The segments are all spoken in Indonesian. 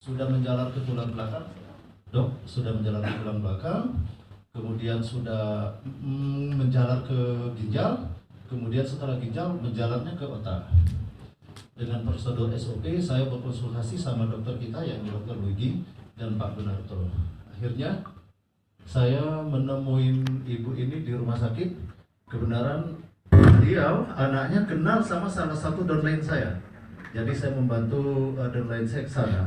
sudah menjalar ke tulang belakang, dok, sudah menjalar ke tulang belakang, kemudian sudah menjalar ke ginjal, kemudian setelah ginjal menjalarnya ke otak. Dengan prosedur SOP, saya berkonsultasi sama dokter kita, yakni Dr. Luigi dan Pak Gunarto. Akhirnya saya menemui ibu ini di rumah sakit. Kebenaran beliau anaknya kenal sama salah satu downline saya. Jadi saya membantu downline saya ke sana.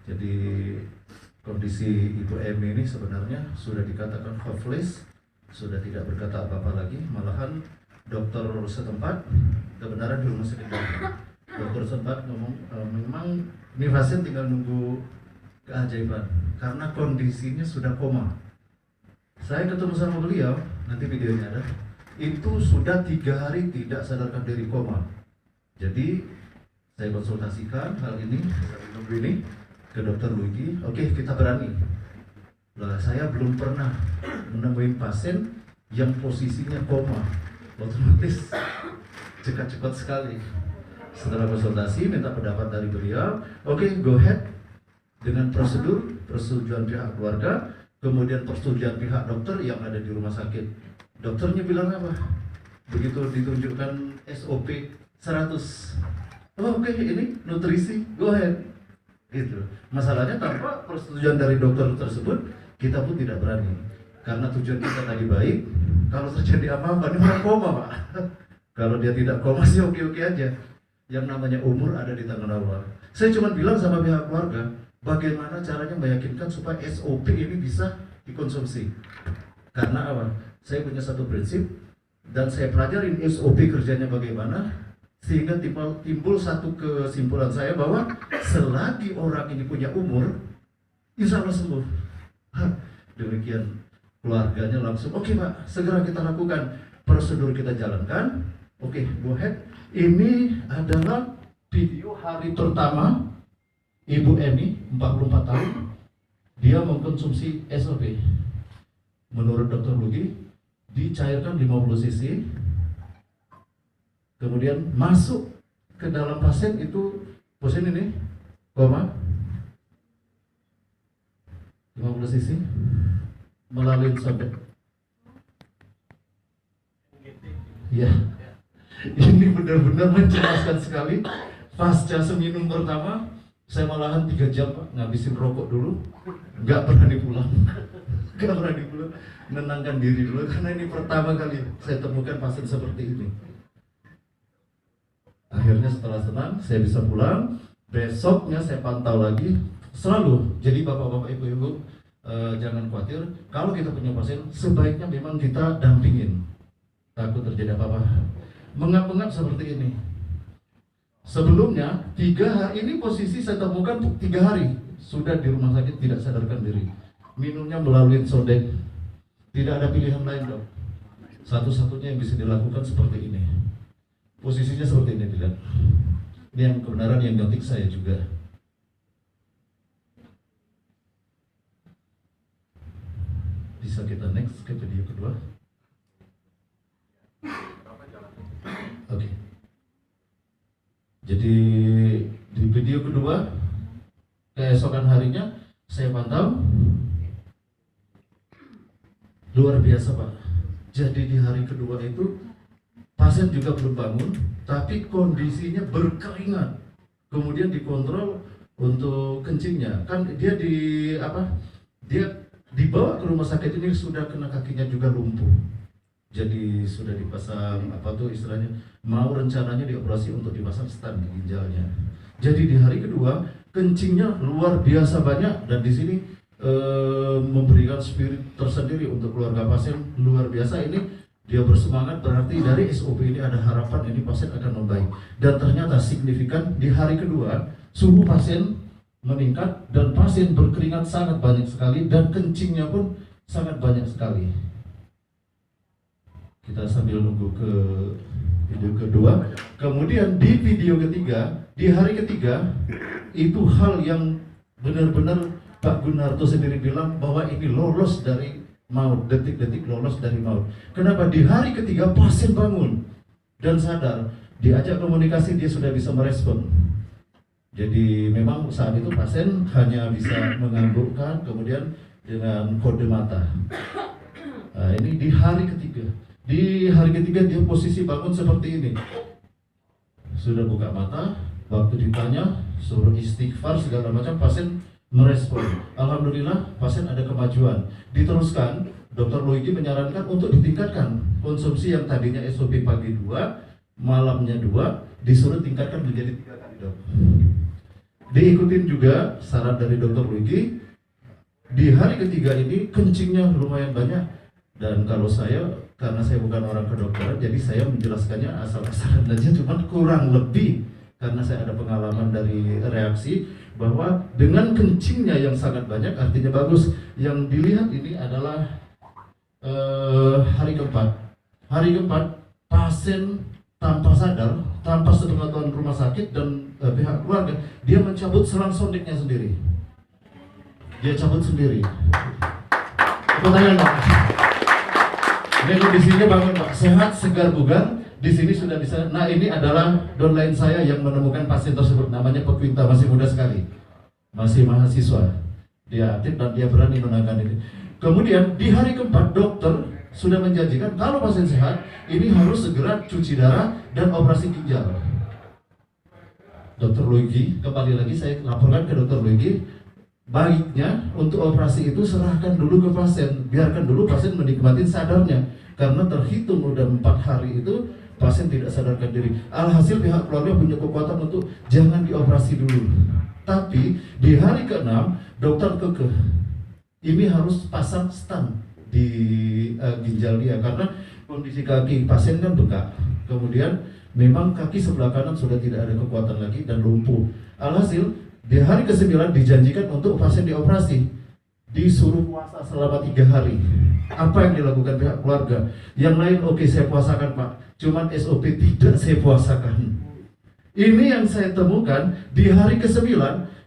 Jadi kondisi Ibu Emi ini sebenarnya sudah dikatakan hopeless, sudah tidak berkata apa-apa lagi. Malahan dokter setempat, kebenaran di rumah sakit dokter setempat ngomong memang ini pasien tinggal nunggu keajaiban karena kondisinya sudah koma. Saya ketemu sama beliau, nanti videonya ada, itu sudah 3 hari tidak sadarkan diri, koma. Jadi saya konsultasikan hal ini, ini ke dokter Luigi. Oke, kita berani. Lah, saya belum pernah menemui pasien yang posisinya koma, otomatis cepat sekali. Setelah konsultasi, minta pendapat dari beliau. Oke, go ahead dengan persetujuan pihak keluarga, kemudian persetujuan pihak dokter yang ada di rumah sakit. Dokternya bilang apa? Begitu ditunjukkan SOP 100. Oh, oke, ini nutrisi, go ahead. Gitu. Masalahnya tanpa persetujuan dari dokter tersebut, kita pun tidak berani. Karena tujuan kita tadi baik. Kalau terjadi apa-apa, ini orang koma, Pak. Kalau dia tidak koma sih oke-oke aja. Yang namanya umur ada di tangan Allah. Saya cuma bilang sama pihak keluarga, bagaimana caranya meyakinkan supaya SOP ini bisa dikonsumsi. Karena apa? Saya punya satu prinsip, dan saya pelajarin SOP kerjanya bagaimana, sehingga timbul satu kesimpulan saya bahwa selagi orang ini punya umur, insya Allah sembuh. Demikian keluarganya langsung, oke Pak, segera kita lakukan, prosedur kita jalankan. Oke, go ahead. Ini adalah video hari pertama Ibu Emi, 44 tahun, dia mengkonsumsi SOP. Menurut Dr. Lugi, dicairkan 50 cc, kemudian masuk ke dalam pasien itu, pasien ini koma 50 cc melalui sobek. Ya, ini benar-benar mencemaskan sekali. Pasca seminum pertama, saya malahan 3 jam Pak, ngabisin rokok dulu, nggak berani pulang. Menenangkan diri dulu, karena ini pertama kali saya temukan pasien seperti ini. Akhirnya setelah tenang, saya bisa pulang. Besoknya saya pantau lagi, selalu. Jadi bapak-bapak, ibu-ibu, jangan khawatir. Kalau kita punya pasien, sebaiknya memang kita dampingin. Takut terjadi apa-apa. Mengap-ngap seperti ini. Sebelumnya, 3 hari ini posisi saya temukan 3 hari sudah di rumah sakit tidak sadarkan diri. Minumnya melalui sodek. Tidak ada pilihan lain dok. Satu-satunya yang bisa dilakukan seperti ini. Posisinya seperti ini dilihat. Ini yang kebenaran yang nyotik saya juga. Bisa kita next ke video kedua. Oke. Jadi di video kedua, keesokan harinya saya pantau. Luar biasa Pak. Jadi di hari kedua itu pasien juga belum bangun, tapi kondisinya berkeringat. Kemudian dikontrol untuk kencingnya. Kan dia dia dibawa ke rumah sakit ini sudah kena kakinya juga lumpuh. Jadi sudah dipasang istilahnya, mau rencananya dioperasi untuk dipasang stent di ginjalnya. Jadi di hari kedua kencingnya luar biasa banyak, dan di sini memberikan spirit tersendiri untuk keluarga pasien. Luar biasa ini, dia bersemangat, berarti dari SOP ini ada harapan ini pasien akan membaik. Dan ternyata signifikan di hari kedua suhu pasien meningkat dan pasien berkeringat sangat banyak sekali dan kencingnya pun sangat banyak sekali. Kita sambil nunggu ke video kedua. Kemudian di video ketiga, di hari ketiga, itu hal yang benar-benar Pak Gunarto sendiri bilang bahwa ini lolos dari maut, detik-detik lolos dari maut. Kenapa? Di hari ketiga pasien bangun dan sadar, diajak komunikasi dia sudah bisa merespon. Jadi memang saat itu pasien hanya bisa menganggukkan, kemudian dengan kode mata. Nah, ini di hari ketiga. Di hari ketiga dia posisi bangun seperti ini. Sudah buka mata, waktu ditanya, suruh istighfar segala macam, pasien merespon. Alhamdulillah, pasien ada kemajuan. Diteruskan, Dr. Luigi menyarankan untuk ditingkatkan konsumsi yang tadinya SOP pagi 2, malamnya 2, disuruh tingkatkan menjadi 3 kali, Dok. Diikutin juga saran dari Dr. Luigi. Di hari ketiga ini kencingnya lumayan banyak, dan kalau saya, karena saya bukan orang kedokteran, jadi saya menjelaskannya asal-asalan aja, cuma kurang lebih karena saya ada pengalaman dari reaksi bahwa dengan kencingnya yang sangat banyak artinya bagus. Yang dilihat ini adalah hari keempat. Hari keempat pasien tanpa sadar, tanpa sepengetahuan rumah sakit dan pihak keluarga, dia mencabut selang sondiknya sendiri. Dia cabut sendiri. Tepuk tangan, Pak. Ini kondisinya bangun, Pak, sehat, segar, bugar. Di sini sudah bisa. Nah, ini adalah downline saya yang menemukan pasien tersebut. Namanya Pekwinta, masih muda sekali, masih mahasiswa. Dia aktif dan dia berani menangani ini. Kemudian di hari keempat dokter sudah menjanjikan kalau pasien sehat ini harus segera cuci darah dan operasi ginjal. Dr. Luigi, kembali lagi saya laporkan ke Dr. Luigi, baiknya untuk operasi itu serahkan dulu ke pasien, biarkan dulu pasien menikmati sadarnya, karena terhitung udah 4 hari itu pasien tidak sadarkan diri. Alhasil pihak keluarga punya kekuatan untuk jangan dioperasi dulu. Tapi di hari ke-6 dokter kekeh, ini harus pasang stent di ginjal dia karena kondisi kaki pasien kan bengkak. Kemudian memang kaki sebelah kanan sudah tidak ada kekuatan lagi dan lumpuh. Alhasil di hari ke-9 dijanjikan untuk pasien dioperasi, disuruh puasa selama 3 hari. Apa yang dilakukan pihak keluarga? Yang lain oke, saya puasakan, Pak, cuman SOP tidak saya puasakan. Ini yang saya temukan di hari ke-9,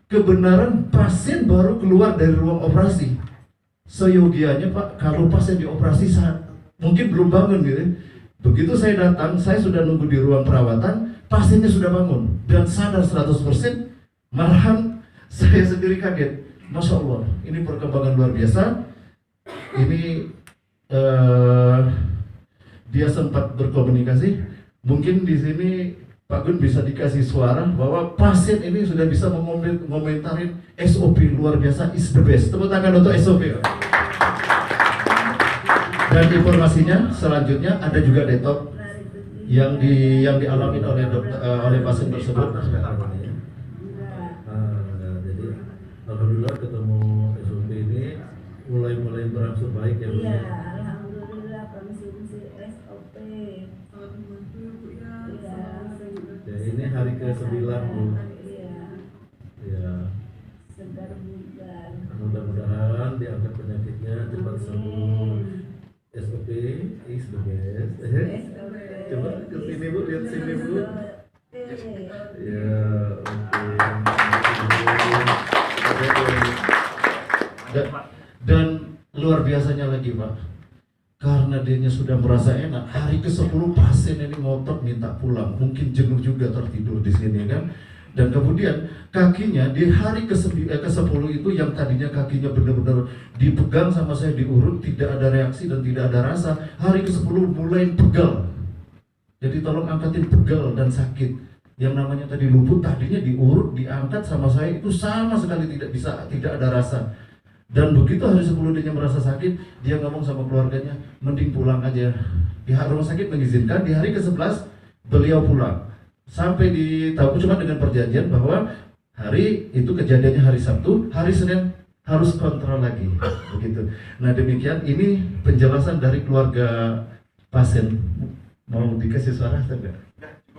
kebenaran pasien baru keluar dari ruang operasi. Seyogianya, Pak, kalau pasien dioperasi saat mungkin belum bangun gitu. Begitu saya datang, saya sudah nunggu di ruang perawatan, pasiennya sudah bangun dan sadar 100%. Malahan saya sendiri kaget. Masya Allah, ini perkembangan luar biasa. Ini dia sempat berkomunikasi. Mungkin di sini Pak Gun bisa dikasih suara bahwa pasien ini sudah bisa mengomentarin SOP luar biasa, is the best. Tepuk tangan untuk SOP. Dan informasinya selanjutnya ada juga detok yang dialami oleh pasien tersebut. Jadi alhamdulillah ketemu SOP ini mulai berangsur baik ya, Bu. Iya, alhamdulillah konsumsi SOP. Ya, ini hari ke-9, Bu. Iya. Ya. Segar bugar. Mudah-mudahan diangkat penyakitnya cepat sembuh. SOP is the best. Coba ke sini, Bu, lihat sini, Bu. Ya, oke. Dan luar biasanya lagi, Pak, karena dianya sudah merasa enak, hari ke-10 pasien ini ngotot minta pulang, mungkin jenuh juga tertidur di sini kan. Dan kemudian kakinya di hari ke-10 itu yang tadinya kakinya benar-benar dipegang sama saya, diurut, tidak ada reaksi dan tidak ada rasa, hari ke-10 mulai pegal. Jadi tolong angkatin pegal dan sakit. Yang namanya tadi lumpuh, tadinya diurut, diangkat sama saya, itu sama sekali tidak ada rasa. Dan begitu hari 10 dia merasa sakit, dia ngomong sama keluarganya, mending pulang aja. Pihak rumah sakit mengizinkan, di hari ke-11 beliau pulang. Sampai ditahu cuma dengan perjanjian bahwa hari itu kejadiannya hari Sabtu, hari Senin harus kontrol lagi. Begitu. Nah, demikian ini penjelasan dari keluarga pasien. Mau dikasih suara atau enggak?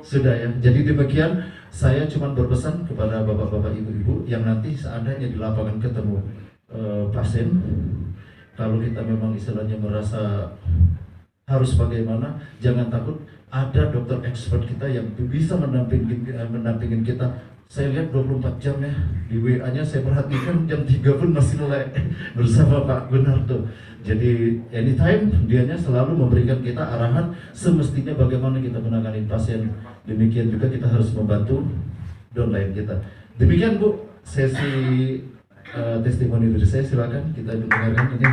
Sudah ya. Jadi demikian, saya cuma berpesan kepada bapak-bapak, ibu-ibu yang nanti seandainya di lapangan ketemu pasien, kalau kita memang istilahnya merasa harus bagaimana, jangan takut. Ada dokter expert kita yang bisa mendampingin kita. Saya lihat 24 jam ya, di WA-nya saya perhatikan jam 3 pun masih melek bersama Pak Gunarto. Jadi anytime dianya selalu memberikan kita arahan semestinya bagaimana kita menangani pasien. Demikian juga kita harus membantu downline kita. Demikian Bu sesi testimoni dari saya, silakan kita dengarkan ini.